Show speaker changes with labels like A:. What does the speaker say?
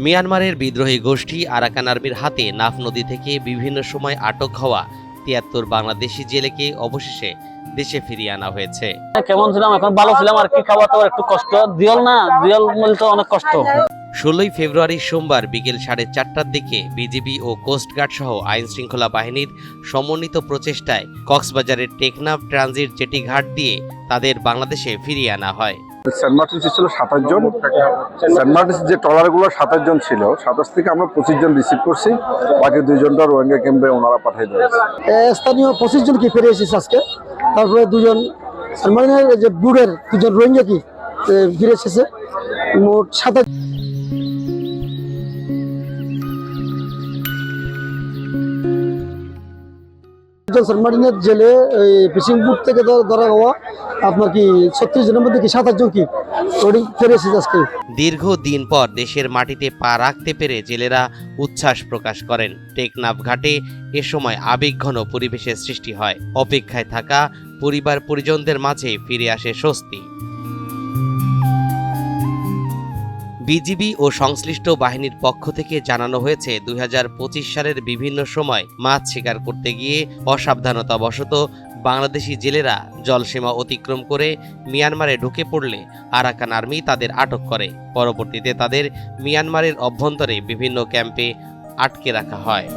A: মিয়ানমারের বিদ্রোহী গোষ্ঠী আরাকান আর্মির হাতে নাফ নদী থেকে বিভিন্ন সময় আটক হওয়া ৭৩ বাংলাদেশি জেলেকে অবশেষে দেশে ফিরিয়ে আনা হয়েছে।
B: কেমন ছিলাম, এখন ভালো ছিলাম আর কি। খাওয়া তো একটু কষ্ট, দিয়াল মিলতে অনেক কষ্ট।
A: ১৬ই ফেব্রুয়ারি সোমবার বিকেল ৪:৩০টার দিকে বিজিবি ও কোস্টগার্ড সহ আইন শৃঙ্খলা বাহিনীর সমন্বিত প্রচেষ্টায় কক্সবাজারের টেকনাফ ট্রানজিট জেটি ঘাট দিয়ে তাদের বাংলাদেশে ফিরিয়ে আনা হয়।
C: সেন্ট মার্টিন ছিল ২৭ জন। সেন্ট মার্টিন যে ট্রলারগুলো ২৭ জন ছিল, ২৭ থেকে আমরা ২৫ জন রিসিভ করছি, বাকি ২ জনটা রোহিঙ্গা ক্যাম্পে ওনারা পাঠিয়ে দিয়েছে।
D: স্থানীয় ২৫ জন কি ফিরে এসেছে আজকে, তারপরে ২ জন সেন্ট মার্টিনের যে বুড়ের ২ জন রোহিঙ্গা কি ফিরে এসেছে, মোট ২৭ সেন্ট মার্টিনের জেলে ফিশিং বুট থেকে ধরা হওয়া আপনার কি ৩৬ জনের মধ্যে কি ২৭ জন কি ফিরে এসেছে আজকে।
A: দীর্ঘদিন পর দেশের মাটিতে পা রাখতে পেরে জেলেরা উচ্ছ্বাস প্রকাশ করেন। টেকনাফ ঘাটে এ সময় আবেগঘন পরিবেশের সৃষ্টি হয়। অপেক্ষায় থাকা পরিবার পরিজনদের মাঝে ফিরে আসে স্বস্তি। বিজিবি ও সংশ্লিষ্ট বাহিনীর পক্ষ থেকে জানানো হয়েছে ২০২৫ সালের বিভিন্ন সময় মাছ শিকার করতে গিয়ে অসাবধানতাবশত বাংলাদেশি জেলেরা জলসীমা অতিক্রম করে মিয়ানমারে ঢুকে পড়লে আরাকান আর্মি তাদের আটক করে। পরবর্তীতে তাদের মিয়ানমারের অভ্যন্তরে বিভিন্ন ক্যাম্পে আটকে রাখা হয়।